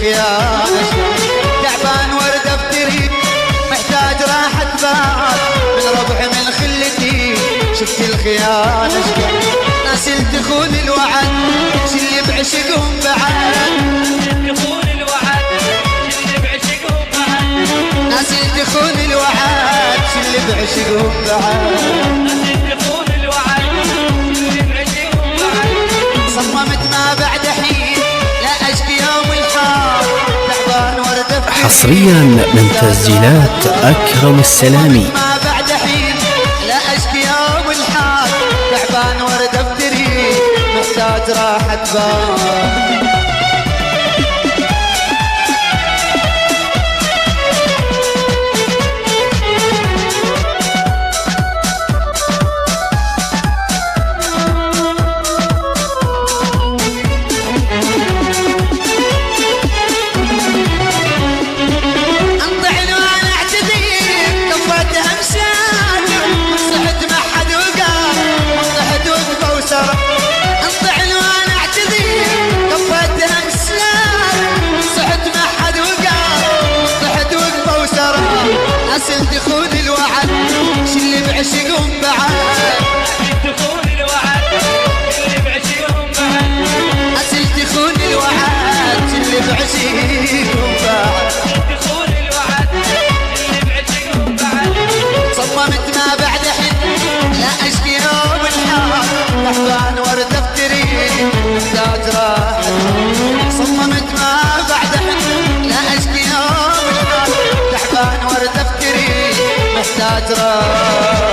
الخيانة تعبان ورد افتري محتاج راحة بال من ربع من خلتي شفت الخيانة ناس تخون الوعد شلي بعشقهم بعد تخون الوعد شلي بعشقهم بعد ناس تخون الوعد شلي بعشقهم بعد ناس تخون الوعد شلي بعشقهم بعد صممت ما بعد حين لا اشكي يوم الحار تعبان ورد حصريا من تسجيلات أكرم السلامي. ما بعد حين لا اشكي يوم الحار تعبان ورد افتري محتاج راحة بال ناس تخون الوعد شلي بعشقهم بعد تخون الوعد شلي بعشقهم بعد ناس تخون الوعد شلي بعشقهم بعد تخون الوعد شلي بعشقهم بعد صممت ما بعد حين لا اشكي يوم الحار تعبان ورد افتري محتاج راحة صممت ما بعد حين لا اشكي يوم الحار تعبان ورد افتري محتاج راحة